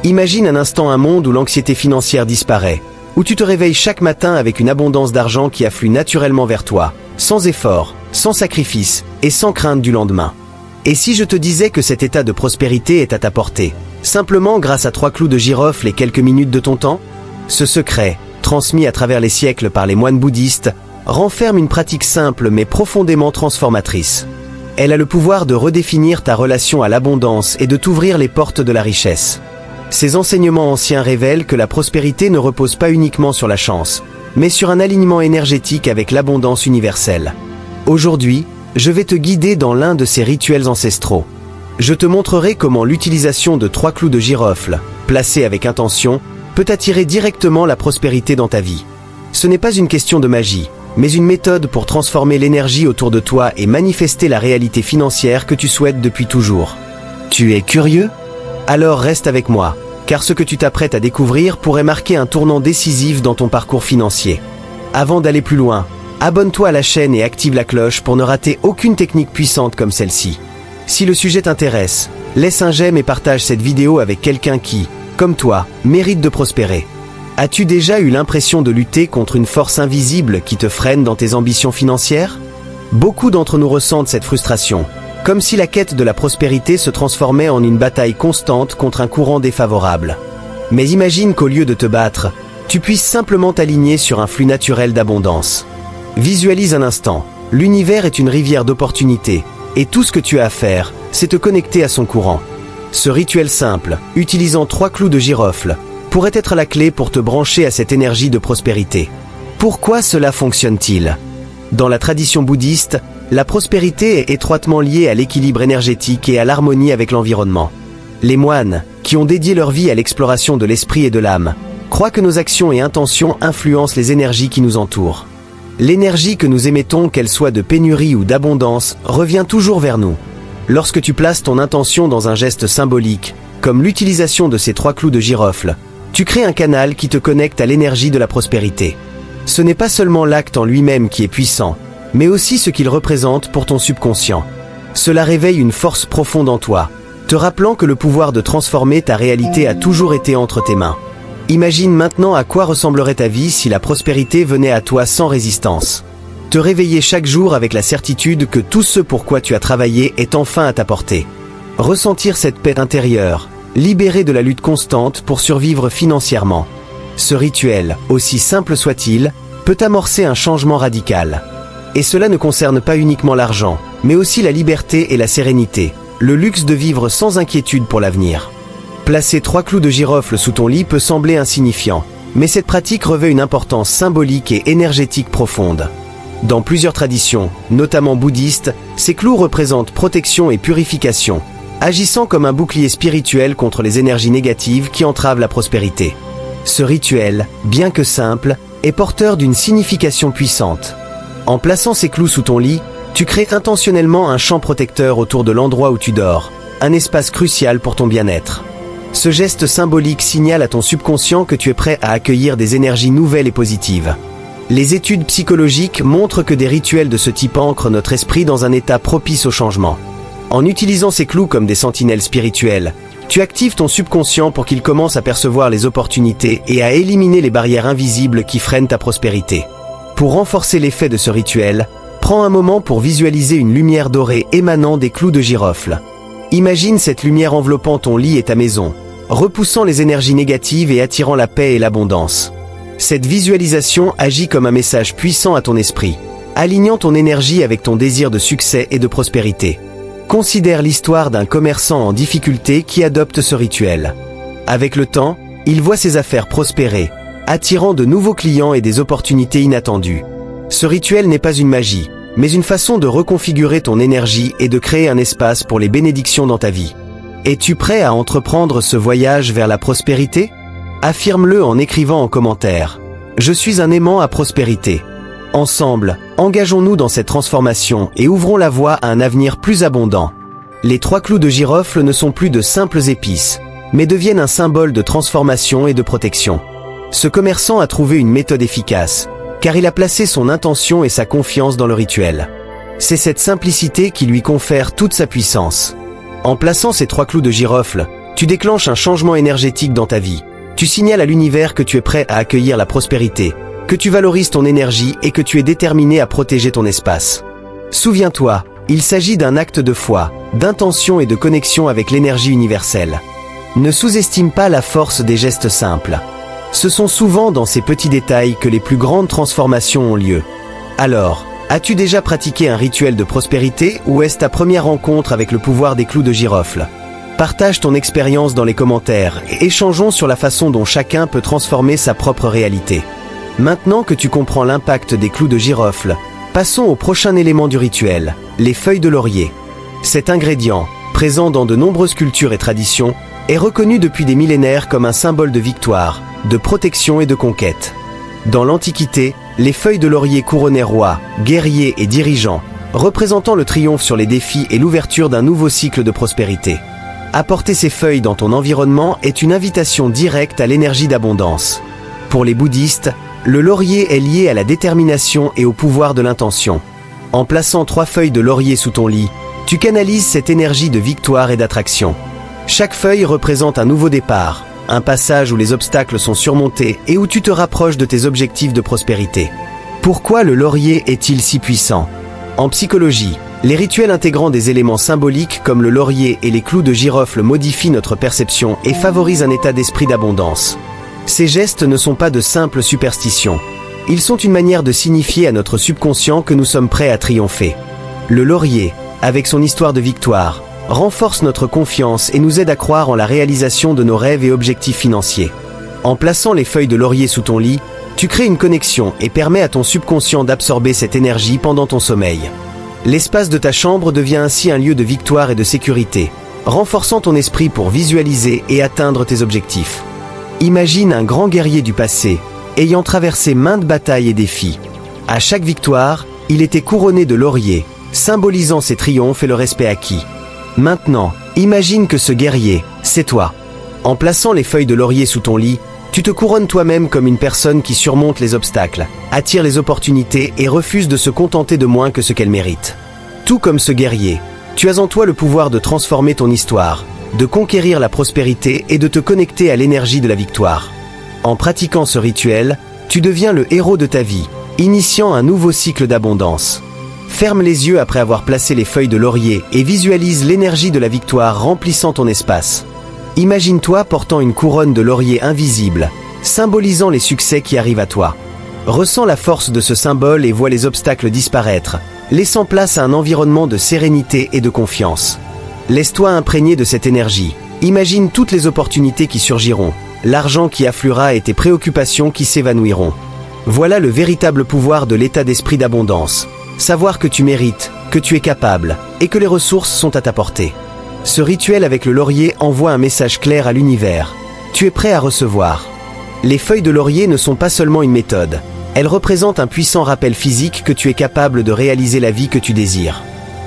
Imagine un instant un monde où l'anxiété financière disparaît, où tu te réveilles chaque matin avec une abondance d'argent qui afflue naturellement vers toi, sans effort, sans sacrifice et sans crainte du lendemain. Et si je te disais que cet état de prospérité est à ta portée, simplement grâce à 3 clous de girofle et quelques minutes de ton temps? Ce secret, transmis à travers les siècles par les moines bouddhistes, renferme une pratique simple mais profondément transformatrice. Elle a le pouvoir de redéfinir ta relation à l'abondance et de t'ouvrir les portes de la richesse. Ces enseignements anciens révèlent que la prospérité ne repose pas uniquement sur la chance, mais sur un alignement énergétique avec l'abondance universelle. Aujourd'hui, je vais te guider dans l'un de ces rituels ancestraux. Je te montrerai comment l'utilisation de 3 clous de girofle, placés avec intention, peut attirer directement la prospérité dans ta vie. Ce n'est pas une question de magie, mais une méthode pour transformer l'énergie autour de toi et manifester la réalité financière que tu souhaites depuis toujours. Tu es curieux? Alors reste avec moi, car ce que tu t'apprêtes à découvrir pourrait marquer un tournant décisif dans ton parcours financier. Avant d'aller plus loin, abonne-toi à la chaîne et active la cloche pour ne rater aucune technique puissante comme celle-ci. Si le sujet t'intéresse, laisse un j'aime et partage cette vidéo avec quelqu'un qui, comme toi, mérite de prospérer. As-tu déjà eu l'impression de lutter contre une force invisible qui te freine dans tes ambitions financières? Beaucoup d'entre nous ressentent cette frustration, comme si la quête de la prospérité se transformait en une bataille constante contre un courant défavorable. Mais imagine qu'au lieu de te battre, tu puisses simplement t'aligner sur un flux naturel d'abondance. Visualise un instant, l'univers est une rivière d'opportunités, et tout ce que tu as à faire, c'est te connecter à son courant. Ce rituel simple, utilisant 3 clous de girofle, pourrait être la clé pour te brancher à cette énergie de prospérité. Pourquoi cela fonctionne-t-il? Dans la tradition bouddhiste, la prospérité est étroitement liée à l'équilibre énergétique et à l'harmonie avec l'environnement. Les moines, qui ont dédié leur vie à l'exploration de l'esprit et de l'âme, croient que nos actions et intentions influencent les énergies qui nous entourent. L'énergie que nous émettons, qu'elle soit de pénurie ou d'abondance, revient toujours vers nous. Lorsque tu places ton intention dans un geste symbolique, comme l'utilisation de ces 3 clous de girofle, tu crées un canal qui te connecte à l'énergie de la prospérité. Ce n'est pas seulement l'acte en lui-même qui est puissant, mais aussi ce qu'il représente pour ton subconscient. Cela réveille une force profonde en toi, te rappelant que le pouvoir de transformer ta réalité a toujours été entre tes mains. Imagine maintenant à quoi ressemblerait ta vie si la prospérité venait à toi sans résistance. Te réveiller chaque jour avec la certitude que tout ce pour quoi tu as travaillé est enfin à ta portée. Ressentir cette paix intérieure, libéré de la lutte constante pour survivre financièrement. Ce rituel, aussi simple soit-il, peut amorcer un changement radical. Et cela ne concerne pas uniquement l'argent, mais aussi la liberté et la sérénité, le luxe de vivre sans inquiétude pour l'avenir. Placer 3 clous de girofle sous ton lit peut sembler insignifiant, mais cette pratique revêt une importance symbolique et énergétique profonde. Dans plusieurs traditions, notamment bouddhistes, ces clous représentent protection et purification, agissant comme un bouclier spirituel contre les énergies négatives qui entravent la prospérité. Ce rituel, bien que simple, est porteur d'une signification puissante. En plaçant ces clous sous ton lit, tu crées intentionnellement un champ protecteur autour de l'endroit où tu dors, un espace crucial pour ton bien-être. Ce geste symbolique signale à ton subconscient que tu es prêt à accueillir des énergies nouvelles et positives. Les études psychologiques montrent que des rituels de ce type ancrent notre esprit dans un état propice au changement. En utilisant ces clous comme des sentinelles spirituelles, tu actives ton subconscient pour qu'il commence à percevoir les opportunités et à éliminer les barrières invisibles qui freinent ta prospérité. Pour renforcer l'effet de ce rituel, prends un moment pour visualiser une lumière dorée émanant des clous de girofle. Imagine cette lumière enveloppant ton lit et ta maison, repoussant les énergies négatives et attirant la paix et l'abondance. Cette visualisation agit comme un message puissant à ton esprit, alignant ton énergie avec ton désir de succès et de prospérité. Considère l'histoire d'un commerçant en difficulté qui adopte ce rituel. Avec le temps, il voit ses affaires prospérer, attirant de nouveaux clients et des opportunités inattendues. Ce rituel n'est pas une magie, mais une façon de reconfigurer ton énergie et de créer un espace pour les bénédictions dans ta vie. Es-tu prêt à entreprendre ce voyage vers la prospérité? Affirme-le en écrivant en commentaire. Je suis un aimant à prospérité. Ensemble, engageons-nous dans cette transformation et ouvrons la voie à un avenir plus abondant. Les 3 clous de girofle ne sont plus de simples épices, mais deviennent un symbole de transformation et de protection. Ce commerçant a trouvé une méthode efficace, car il a placé son intention et sa confiance dans le rituel. C'est cette simplicité qui lui confère toute sa puissance. En plaçant ces 3 clous de girofle, Tu déclenches un changement énergétique dans ta vie. Tu signales à l'univers que tu es prêt à accueillir la prospérité, que tu valorises ton énergie et que tu es déterminé à protéger ton espace. Souviens-toi, il s'agit d'un acte de foi, d'intention et de connexion avec l'énergie universelle. Ne sous-estime pas la force des gestes simples. Ce sont souvent dans ces petits détails que les plus grandes transformations ont lieu. Alors, as-tu déjà pratiqué un rituel de prospérité ou est-ce ta première rencontre avec le pouvoir des clous de girofle? Partage ton expérience dans les commentaires et échangeons sur la façon dont chacun peut transformer sa propre réalité. Maintenant que tu comprends l'impact des clous de girofle, passons au prochain élément du rituel, les feuilles de laurier. Cet ingrédient, présent dans de nombreuses cultures et traditions, est reconnu depuis des millénaires comme un symbole de victoire, de protection et de conquête. Dans l'Antiquité, les feuilles de laurier couronnaient rois, guerriers et dirigeants, représentant le triomphe sur les défis et l'ouverture d'un nouveau cycle de prospérité. Apporter ces feuilles dans ton environnement est une invitation directe à l'énergie d'abondance. Pour les bouddhistes, le laurier est lié à la détermination et au pouvoir de l'intention. En plaçant 3 feuilles de laurier sous ton lit, tu canalises cette énergie de victoire et d'attraction. Chaque feuille représente un nouveau départ, un passage où les obstacles sont surmontés et où tu te rapproches de tes objectifs de prospérité. Pourquoi le laurier est-il si puissant? En psychologie, les rituels intégrant des éléments symboliques comme le laurier et les clous de girofle modifient notre perception et favorisent un état d'esprit d'abondance. Ces gestes ne sont pas de simples superstitions. Ils sont une manière de signifier à notre subconscient que nous sommes prêts à triompher. Le laurier, avec son histoire de victoire, renforce notre confiance et nous aide à croire en la réalisation de nos rêves et objectifs financiers. En plaçant les feuilles de laurier sous ton lit, tu crées une connexion et permets à ton subconscient d'absorber cette énergie pendant ton sommeil. L'espace de ta chambre devient ainsi un lieu de victoire et de sécurité, renforçant ton esprit pour visualiser et atteindre tes objectifs. Imagine un grand guerrier du passé, ayant traversé maintes batailles et défis. À chaque victoire, il était couronné de lauriers, symbolisant ses triomphes et le respect acquis. Maintenant, imagine que ce guerrier, c'est toi. En plaçant les feuilles de laurier sous ton lit, tu te couronnes toi-même comme une personne qui surmonte les obstacles, attire les opportunités et refuse de se contenter de moins que ce qu'elle mérite. Tout comme ce guerrier, tu as en toi le pouvoir de transformer ton histoire, de conquérir la prospérité et de te connecter à l'énergie de la victoire. En pratiquant ce rituel, tu deviens le héros de ta vie, initiant un nouveau cycle d'abondance. Ferme les yeux après avoir placé les feuilles de laurier et visualise l'énergie de la victoire remplissant ton espace. Imagine-toi portant une couronne de laurier invisible, symbolisant les succès qui arrivent à toi. Ressens la force de ce symbole et vois les obstacles disparaître, laissant place à un environnement de sérénité et de confiance. Laisse-toi imprégner de cette énergie. Imagine toutes les opportunités qui surgiront, l'argent qui affluera et tes préoccupations qui s'évanouiront. Voilà le véritable pouvoir de l'état d'esprit d'abondance. Savoir que tu mérites, que tu es capable et que les ressources sont à ta portée. Ce rituel avec le laurier envoie un message clair à l'univers. Tu es prêt à recevoir. Les feuilles de laurier ne sont pas seulement une méthode. Elles représentent un puissant rappel physique que tu es capable de réaliser la vie que tu désires.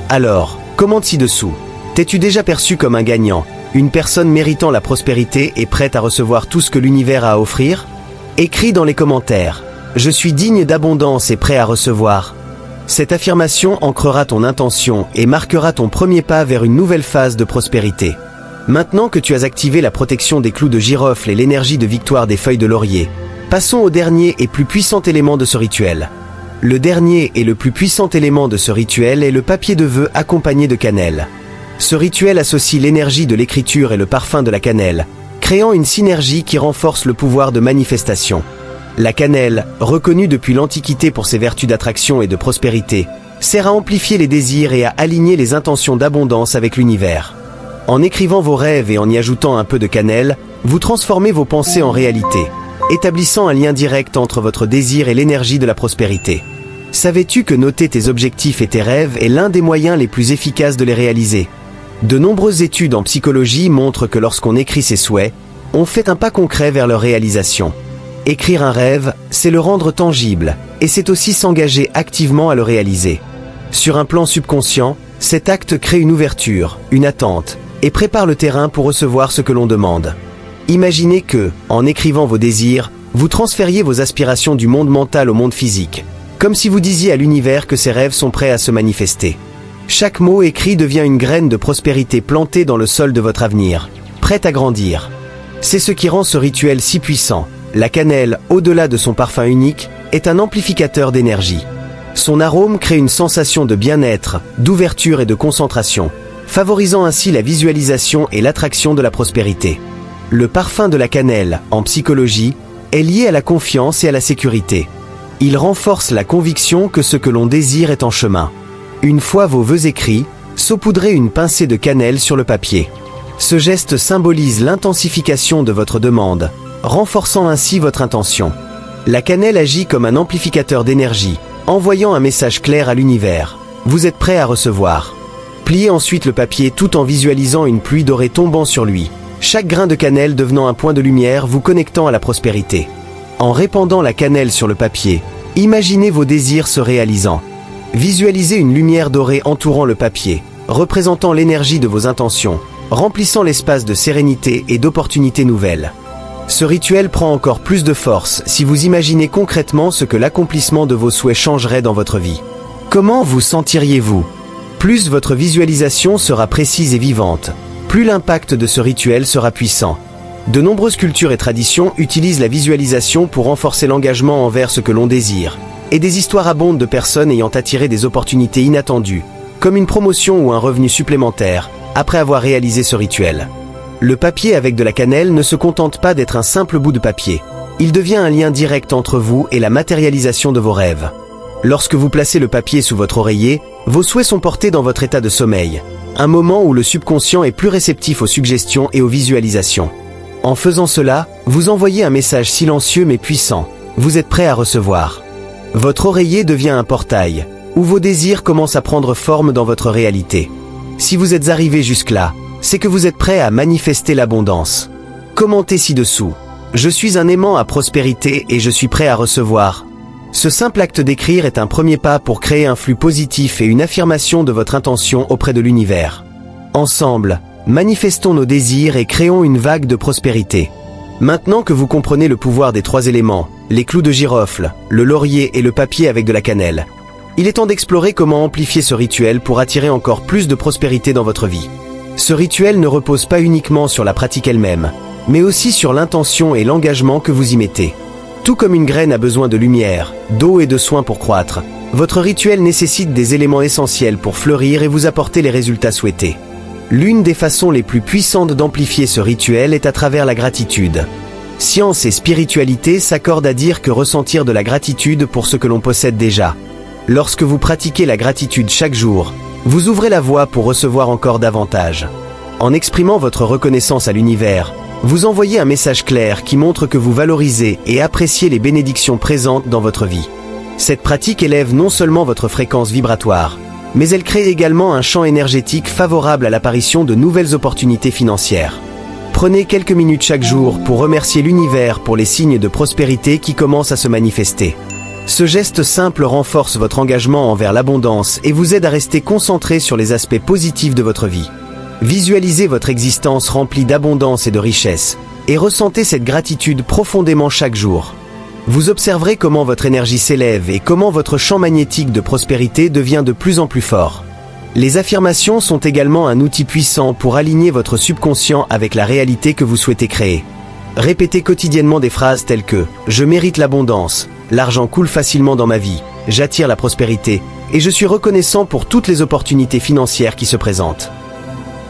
Alors, commente ci-dessous. T'es-tu déjà perçu comme un gagnant, une personne méritant la prospérité et prête à recevoir tout ce que l'univers a à offrir? Écris dans les commentaires. Je suis digne d'abondance et prêt à recevoir. Cette affirmation ancrera ton intention et marquera ton premier pas vers une nouvelle phase de prospérité. Maintenant que tu as activé la protection des clous de girofle et l'énergie de victoire des feuilles de laurier, passons au dernier et plus puissant élément de ce rituel. Le dernier et le plus puissant élément de ce rituel est le papier de vœux accompagné de cannelle. Ce rituel associe l'énergie de l'écriture et le parfum de la cannelle, créant une synergie qui renforce le pouvoir de manifestation. La cannelle, reconnue depuis l'Antiquité pour ses vertus d'attraction et de prospérité, sert à amplifier les désirs et à aligner les intentions d'abondance avec l'univers. En écrivant vos rêves et en y ajoutant un peu de cannelle, vous transformez vos pensées en réalité, établissant un lien direct entre votre désir et l'énergie de la prospérité. Savais-tu que noter tes objectifs et tes rêves est l'un des moyens les plus efficaces de les réaliser? De nombreuses études en psychologie montrent que lorsqu'on écrit ses souhaits, on fait un pas concret vers leur réalisation. Écrire un rêve, c'est le rendre tangible, et c'est aussi s'engager activement à le réaliser. Sur un plan subconscient, cet acte crée une ouverture, une attente, et prépare le terrain pour recevoir ce que l'on demande. Imaginez que, en écrivant vos désirs, vous transfériez vos aspirations du monde mental au monde physique, comme si vous disiez à l'univers que ces rêves sont prêts à se manifester. Chaque mot écrit devient une graine de prospérité plantée dans le sol de votre avenir, prête à grandir. C'est ce qui rend ce rituel si puissant. La cannelle, au-delà de son parfum unique, est un amplificateur d'énergie. Son arôme crée une sensation de bien-être, d'ouverture et de concentration, favorisant ainsi la visualisation et l'attraction de la prospérité. Le parfum de la cannelle, en psychologie, est lié à la confiance et à la sécurité. Il renforce la conviction que ce que l'on désire est en chemin. Une fois vos vœux écrits, saupoudrez une pincée de cannelle sur le papier. Ce geste symbolise l'intensification de votre demande, renforçant ainsi votre intention. La cannelle agit comme un amplificateur d'énergie, envoyant un message clair à l'univers. Vous êtes prêt à recevoir. Pliez ensuite le papier tout en visualisant une pluie dorée tombant sur lui, chaque grain de cannelle devenant un point de lumière vous connectant à la prospérité. En répandant la cannelle sur le papier, imaginez vos désirs se réalisant. Visualisez une lumière dorée entourant le papier, représentant l'énergie de vos intentions, remplissant l'espace de sérénité et d'opportunités nouvelles. Ce rituel prend encore plus de force si vous imaginez concrètement ce que l'accomplissement de vos souhaits changerait dans votre vie. Comment vous sentiriez-vous? Plus votre visualisation sera précise et vivante, plus l'impact de ce rituel sera puissant. De nombreuses cultures et traditions utilisent la visualisation pour renforcer l'engagement envers ce que l'on désire, et des histoires abondent de personnes ayant attiré des opportunités inattendues, comme une promotion ou un revenu supplémentaire, après avoir réalisé ce rituel. Le papier avec de la cannelle ne se contente pas d'être un simple bout de papier. Il devient un lien direct entre vous et la matérialisation de vos rêves. Lorsque vous placez le papier sous votre oreiller, vos souhaits sont portés dans votre état de sommeil, un moment où le subconscient est plus réceptif aux suggestions et aux visualisations. En faisant cela, vous envoyez un message silencieux mais puissant. Vous êtes prêt à recevoir. Votre oreiller devient un portail, où vos désirs commencent à prendre forme dans votre réalité. Si vous êtes arrivé jusque-là, c'est que vous êtes prêt à manifester l'abondance. Commentez ci-dessous. Je suis un aimant à prospérité et je suis prêt à recevoir. Ce simple acte d'écrire est un premier pas pour créer un flux positif et une affirmation de votre intention auprès de l'univers. Ensemble, manifestons nos désirs et créons une vague de prospérité. Maintenant que vous comprenez le pouvoir des trois éléments, les clous de girofle, le laurier et le papier avec de la cannelle, il est temps d'explorer comment amplifier ce rituel pour attirer encore plus de prospérité dans votre vie. Ce rituel ne repose pas uniquement sur la pratique elle-même, mais aussi sur l'intention et l'engagement que vous y mettez. Tout comme une graine a besoin de lumière, d'eau et de soins pour croître, votre rituel nécessite des éléments essentiels pour fleurir et vous apporter les résultats souhaités. L'une des façons les plus puissantes d'amplifier ce rituel est à travers la gratitude. Science et spiritualité s'accordent à dire que ressentir de la gratitude pour ce que l'on possède déjà. Lorsque vous pratiquez la gratitude chaque jour, vous ouvrez la voie pour recevoir encore davantage. En exprimant votre reconnaissance à l'univers, vous envoyez un message clair qui montre que vous valorisez et appréciez les bénédictions présentes dans votre vie. Cette pratique élève non seulement votre fréquence vibratoire, mais elle crée également un champ énergétique favorable à l'apparition de nouvelles opportunités financières. Prenez quelques minutes chaque jour pour remercier l'univers pour les signes de prospérité qui commencent à se manifester. Ce geste simple renforce votre engagement envers l'abondance et vous aide à rester concentré sur les aspects positifs de votre vie. Visualisez votre existence remplie d'abondance et de richesse, et ressentez cette gratitude profondément chaque jour. Vous observerez comment votre énergie s'élève et comment votre champ magnétique de prospérité devient de plus en plus fort. Les affirmations sont également un outil puissant pour aligner votre subconscient avec la réalité que vous souhaitez créer. Répétez quotidiennement des phrases telles que « Je mérite l'abondance »,« L'argent coule facilement dans ma vie »,« J'attire la prospérité » et « Je suis reconnaissant pour toutes les opportunités financières qui se présentent ».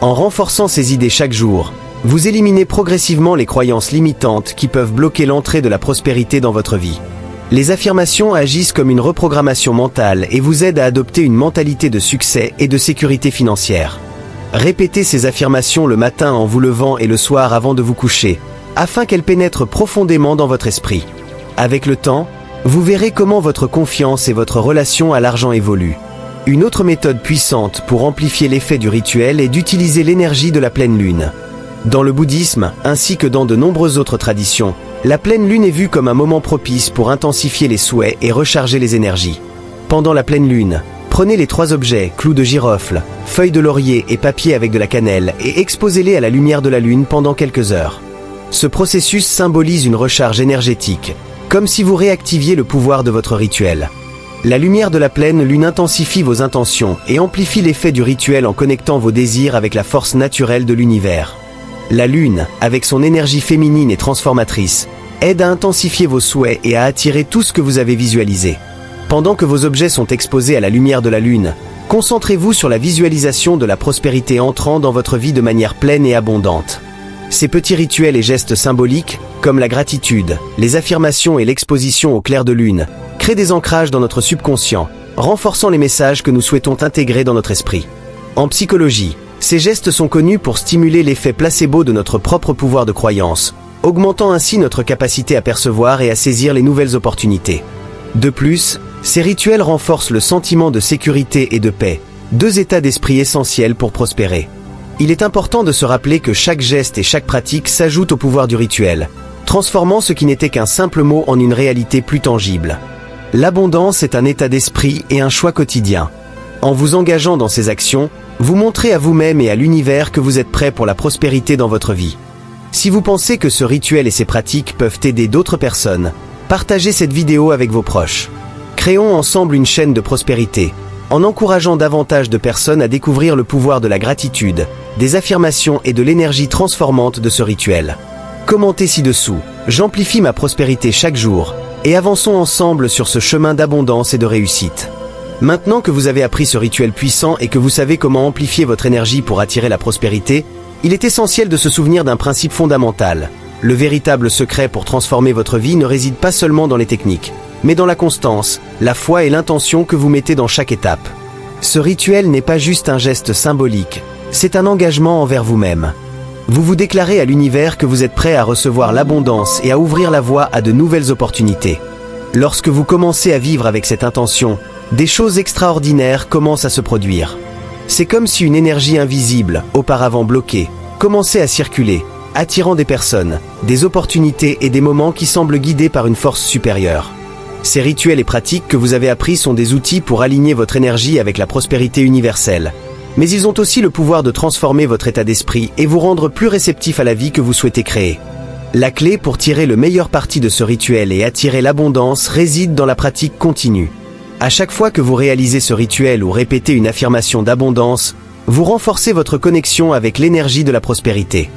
En renforçant ces idées chaque jour, vous éliminez progressivement les croyances limitantes qui peuvent bloquer l'entrée de la prospérité dans votre vie. Les affirmations agissent comme une reprogrammation mentale et vous aident à adopter une mentalité de succès et de sécurité financière. Répétez ces affirmations le matin en vous levant et le soir avant de vous coucher, afin qu'elles pénètrent profondément dans votre esprit. Avec le temps, vous verrez comment votre confiance et votre relation à l'argent évoluent. Une autre méthode puissante pour amplifier l'effet du rituel est d'utiliser l'énergie de la pleine lune. Dans le bouddhisme, ainsi que dans de nombreuses autres traditions, la pleine lune est vue comme un moment propice pour intensifier les souhaits et recharger les énergies. Pendant la pleine lune, prenez les 3 objets, clous de girofle, feuilles de laurier et papier avec de la cannelle et exposez-les à la lumière de la lune pendant quelques heures. Ce processus symbolise une recharge énergétique, comme si vous réactiviez le pouvoir de votre rituel. La lumière de la pleine lune intensifie vos intentions et amplifie l'effet du rituel en connectant vos désirs avec la force naturelle de l'univers. La lune, avec son énergie féminine et transformatrice, aide à intensifier vos souhaits et à attirer tout ce que vous avez visualisé. Pendant que vos objets sont exposés à la lumière de la lune, concentrez-vous sur la visualisation de la prospérité entrant dans votre vie de manière pleine et abondante. Ces petits rituels et gestes symboliques, comme la gratitude, les affirmations et l'exposition au clair de lune, créent des ancrages dans notre subconscient, renforçant les messages que nous souhaitons intégrer dans notre esprit. En psychologie, ces gestes sont connus pour stimuler l'effet placebo de notre propre pouvoir de croyance, augmentant ainsi notre capacité à percevoir et à saisir les nouvelles opportunités. De plus, ces rituels renforcent le sentiment de sécurité et de paix, deux états d'esprit essentiels pour prospérer. Il est important de se rappeler que chaque geste et chaque pratique s'ajoutent au pouvoir du rituel, transformant ce qui n'était qu'un simple mot en une réalité plus tangible. L'abondance est un état d'esprit et un choix quotidien. En vous engageant dans ces actions, vous montrez à vous-même et à l'univers que vous êtes prêt pour la prospérité dans votre vie. Si vous pensez que ce rituel et ces pratiques peuvent aider d'autres personnes, partagez cette vidéo avec vos proches. Créons ensemble une chaîne de prospérité, en encourageant davantage de personnes à découvrir le pouvoir de la gratitude, des affirmations et de l'énergie transformante de ce rituel. Commentez ci-dessous, j'amplifie ma prospérité chaque jour, et avançons ensemble sur ce chemin d'abondance et de réussite. Maintenant que vous avez appris ce rituel puissant et que vous savez comment amplifier votre énergie pour attirer la prospérité, il est essentiel de se souvenir d'un principe fondamental. Le véritable secret pour transformer votre vie ne réside pas seulement dans les techniques, mais dans la constance, la foi et l'intention que vous mettez dans chaque étape. Ce rituel n'est pas juste un geste symbolique, c'est un engagement envers vous-même. Vous vous déclarez à l'univers que vous êtes prêt à recevoir l'abondance et à ouvrir la voie à de nouvelles opportunités. Lorsque vous commencez à vivre avec cette intention, des choses extraordinaires commencent à se produire. C'est comme si une énergie invisible, auparavant bloquée, commençait à circuler, attirant des personnes, des opportunités et des moments qui semblent guidés par une force supérieure. Ces rituels et pratiques que vous avez appris sont des outils pour aligner votre énergie avec la prospérité universelle. Mais ils ont aussi le pouvoir de transformer votre état d'esprit et vous rendre plus réceptif à la vie que vous souhaitez créer. La clé pour tirer le meilleur parti de ce rituel et attirer l'abondance réside dans la pratique continue. À chaque fois que vous réalisez ce rituel ou répétez une affirmation d'abondance, vous renforcez votre connexion avec l'énergie de la prospérité.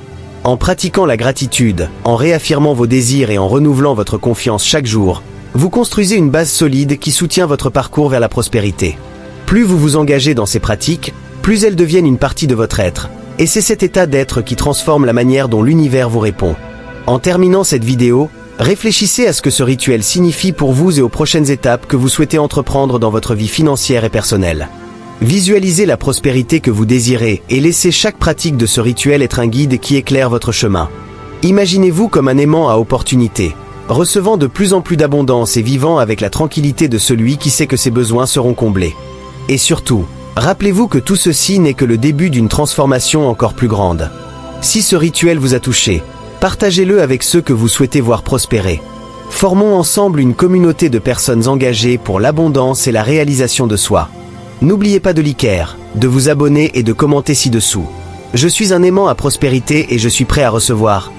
En pratiquant la gratitude, en réaffirmant vos désirs et en renouvelant votre confiance chaque jour, vous construisez une base solide qui soutient votre parcours vers la prospérité. Plus vous vous engagez dans ces pratiques, plus elles deviennent une partie de votre être, et c'est cet état d'être qui transforme la manière dont l'univers vous répond. En terminant cette vidéo, réfléchissez à ce que ce rituel signifie pour vous et aux prochaines étapes que vous souhaitez entreprendre dans votre vie financière et personnelle. Visualisez la prospérité que vous désirez et laissez chaque pratique de ce rituel être un guide qui éclaire votre chemin. Imaginez-vous comme un aimant à opportunité, recevant de plus en plus d'abondance et vivant avec la tranquillité de celui qui sait que ses besoins seront comblés. Et surtout, rappelez-vous que tout ceci n'est que le début d'une transformation encore plus grande. Si ce rituel vous a touché, partagez-le avec ceux que vous souhaitez voir prospérer. Formons ensemble une communauté de personnes engagées pour l'abondance et la réalisation de soi. N'oubliez pas de liker, de vous abonner et de commenter ci-dessous. Je suis un aimant à prospérité et je suis prêt à recevoir.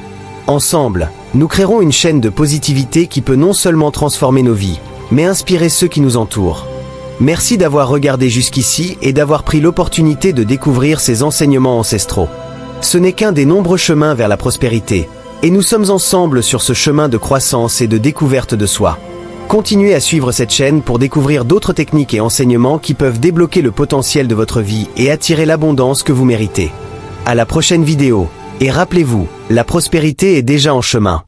Ensemble, nous créerons une chaîne de positivité qui peut non seulement transformer nos vies, mais inspirer ceux qui nous entourent. Merci d'avoir regardé jusqu'ici et d'avoir pris l'opportunité de découvrir ces enseignements ancestraux. Ce n'est qu'un des nombreux chemins vers la prospérité, et nous sommes ensemble sur ce chemin de croissance et de découverte de soi. Continuez à suivre cette chaîne pour découvrir d'autres techniques et enseignements qui peuvent débloquer le potentiel de votre vie et attirer l'abondance que vous méritez. À la prochaine vidéo, et rappelez-vous, la prospérité est déjà en chemin.